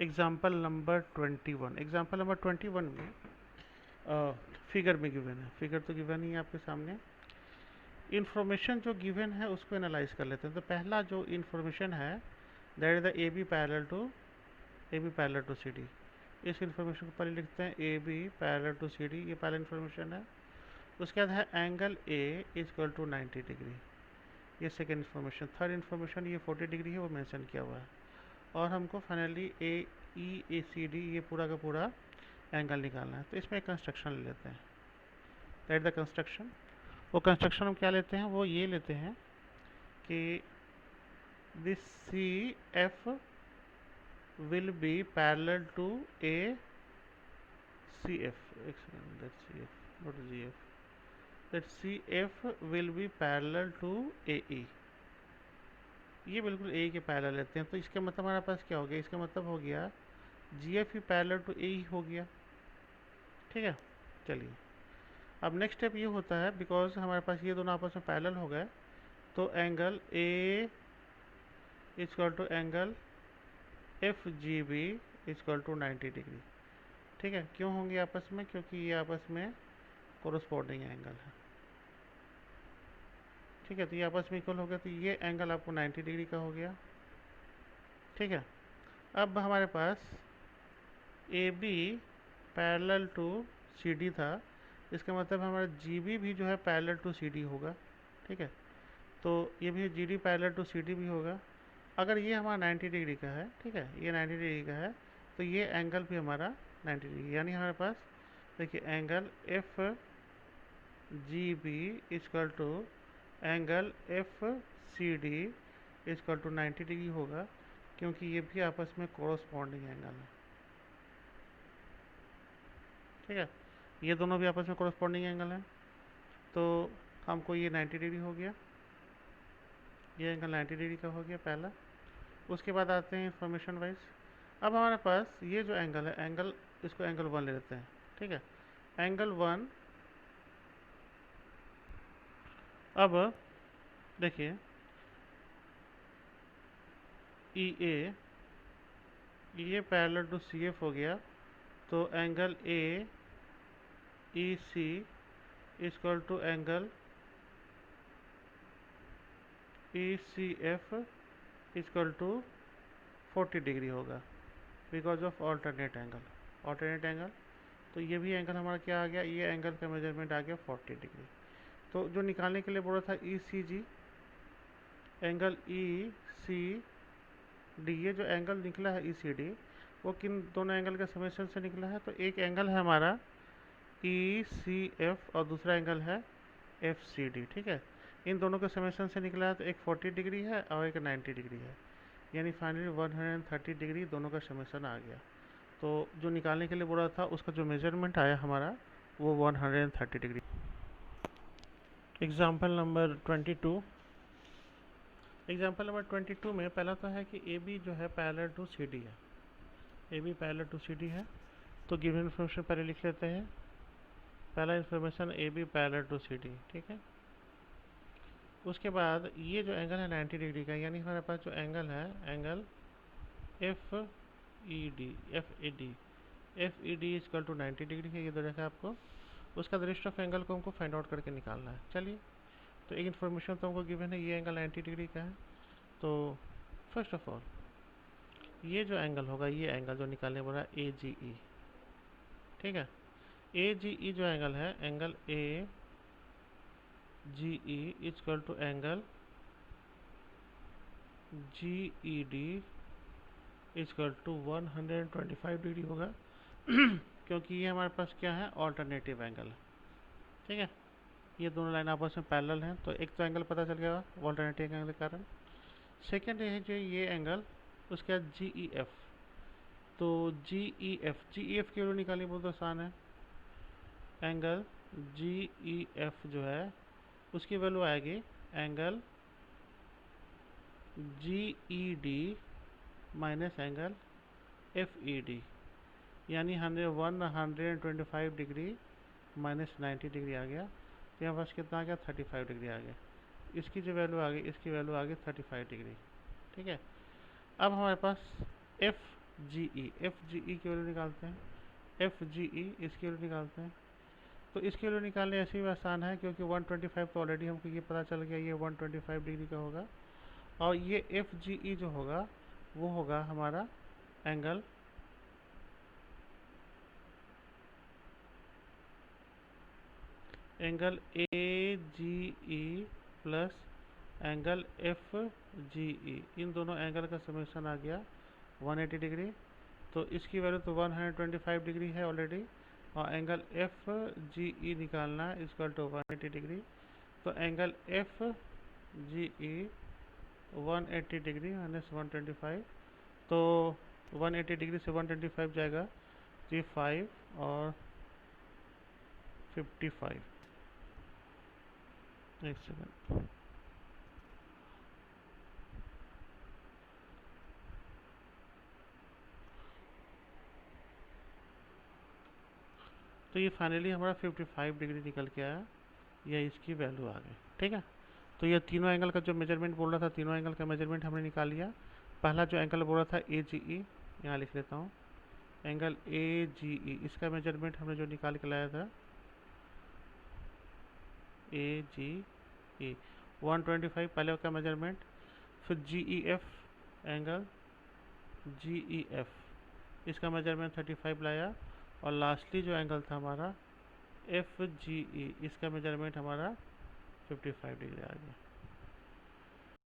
Example number 21। Example number 21 में figure में given है, फिगर तो गिवन ही है आपके सामने। इंफॉर्मेशन जो गिवन है उसको एनालाइज कर लेते हैं। तो पहला जो इंफॉर्मेशन है that is the A B parallel to C D. इस इंफॉर्मेशन को पहले लिखते हैं A B parallel to C D, ये पहला इंफॉर्मेशन है। उसके बाद है angle A equal to 90 degree, ये सेकेंड इंफॉर्मेशन। थर्ड इंफॉर्मेशन ये 40 डिग्री है, वो मेंशन किया हुआ है। और हमको फाइनली ए ई ए सी डी ये पूरा का पूरा एंगल निकालना है। तो इसमें एक कंस्ट्रक्शन ले लेते हैं, दैट द कंस्ट्रक्शन। वो कंस्ट्रक्शन हम क्या लेते हैं, वो ये लेते हैं कि this C F will be parallel to A C F, that C F not G F, that C F will be parallel to A E. ये बिल्कुल ए के पैरेलल लेते हैं। तो इसका मतलब हमारे पास क्या हो गया, इसका मतलब हो गया जी एफ ही पैरेलल टू ए ही हो गया। ठीक है, चलिए अब नेक्स्ट स्टेप ये होता है, बिकॉज हमारे पास ये दोनों आपस में पैरेलल हो गए, तो angle A equal to angle F G B equal to 90 degree. ठीक है, क्यों होंगे आपस में, क्योंकि ये आपस में कोरस्पॉन्डिंग एंगल है। ठीक है, तो ये आपस में इक्वल हो गया, तो ये एंगल आपको 90 डिग्री का हो गया। ठीक है, अब हमारे पास A B parallel to C D था, इसका मतलब हमारा जी बी भी जो है पैरेलल टू सी डी होगा। ठीक है, तो ये भी G D parallel to C D भी होगा। अगर ये हमारा 90 डिग्री का है, ठीक है, ये 90 डिग्री का है, तो ये एंगल भी हमारा 90 डिग्री, यानी हमारे पास देखिए angle F G B equal to angle F C D equal to 90 degree होगा, क्योंकि ये भी आपस में कोरस्पॉन्डिंग एंगल है। ठीक है, ये दोनों भी आपस में कोरस्पॉन्डिंग एंगल है, तो हमको ये 90 डिग्री हो गया, ये एंगल 90 डिग्री का हो गया पहला। उसके बाद आते हैं इंफॉर्मेशन वाइज। अब हमारे पास ये जो एंगल है, एंगल इसको एंगल 1 ले लेते हैं। ठीक है, एंगल 1, अब देखिए ई ए ये पैरेलल टू सी एफ हो गया, तो angle A E C equal to angle E C F equal to 40 degree होगा, बिकॉज ऑफ ऑल्टरनेट एंगल। तो ये भी एंगल हमारा क्या आ गया, ये एंगल का मेजरमेंट आ गया 40 डिग्री। तो जो निकालने के लिए बोला था ई सी जी, एंगल ई सी डी, ये जो एंगल निकला है ई सी डी, वो किन दोनों एंगल के समेशन से निकला है। तो एक एंगल है हमारा ई सी एफ और दूसरा एंगल है एफ सी डी। ठीक है, इन दोनों के समेशन से निकला है, तो एक 40 डिग्री है और एक 90 डिग्री है, यानी फाइनली 130 डिग्री दोनों का समेशन आ गया। तो जो निकालने के लिए बोला था उसका जो मेजरमेंट आया हमारा वो 130 degree. Example number 22। Example number 22 में पहला तो है कि ए बी जो है पैरेलल टू सी डी है, A B parallel to C D है। तो गिवन इन्फॉर्मेशन पहले लिख लेते हैं। पहला information A B parallel to C D, ठीक है। उसके बाद ये जो एंगल है 90 डिग्री का, यानी हमारे पास जो एंगल है angle F E D, F E D equal to 90 degree है, ये दे रखा है आपको। उसका रेस्ट ऑफ एंगल को हमको फाइंड आउट करके निकालना है। चलिए, तो एक इन्फॉर्मेशन तो हमको गिवन है, ये एंगल 90 डिग्री का है। तो फर्स्ट ऑफ ऑल ये जो एंगल होगा, ये एंगल जो निकालने बोला ए जी ई, ठीक है। ए जी ई जो एंगल है, angle A G E equal to angle G E D equal to 125 degree होगा क्योंकि ये हमारे पास क्या है, ऑल्टरनेटिव एंगल है। ठीक है, ये दोनों लाइन आपस में पैरेलल हैं, तो एक तो एंगल पता चल गया ऑल्टरनेटिव एंगल के कारण। सेकेंड है जो ये एंगल, उसके बाद जी ई एफ। तो जी ई एफ की वैल्यू निकालनी बहुत आसान है। एंगल जी ई एफ जो है उसकी वैल्यू आएगी angle G E D minus angle F E D, यानी 125 डिग्री माइनस 90 डिग्री आ गया। तो यहाँ पास कितना आ गया, 35 डिग्री आ गया। इसकी जो वैल्यू आ गई, इसकी वैल्यू आ गई 35 डिग्री। ठीक है, अब हमारे पास F G E, F G ई की वैल्यू निकालते हैं, एफ जी ई इसकी वैल्यू निकालते हैं। तो इसकी वैल्यू निकालने ऐसे भी आसान है, क्योंकि 125 तो ऑलरेडी हमको ये पता चल गया, ये 125 डिग्री का होगा। और ये एफ जी ई जो होगा वो होगा हमारा angle A G E plus angle F G E, इन दोनों एंगल का समेशन आ गया 180 डिग्री। तो इसकी वैल्यू तो 125 डिग्री है ऑलरेडी, और एंगल एफ जी ई निकालना है इक्वल टू 180 डिग्री। तो एंगल एफ जी ई 180 डिग्री माइनस 125, तो 180 डिग्री से 125 जाएगा, तो ये 5 और 55। एक सेकेंड, तो ये फाइनली हमारा 55 डिग्री निकल के आया, ये इसकी वैल्यू आ गई। ठीक है, तो ये तीनों एंगल का जो मेजरमेंट बोल रहा था, तीनों एंगल का मेजरमेंट हमने निकाल लिया। पहला जो एंगल बोल रहा था ए जी ई, यहाँ लिख लेता हूँ, एंगल ए जी ई, इसका मेजरमेंट हमने जो निकाल के लाया था ए जी ई 125 पहले का मेजरमेंट, फिर G E F, angle G E F इसका मेजरमेंट 35 लाया, और लास्टली जो एंगल था हमारा एफ जी ई, इसका मेजरमेंट हमारा 55 डिग्री आ गया।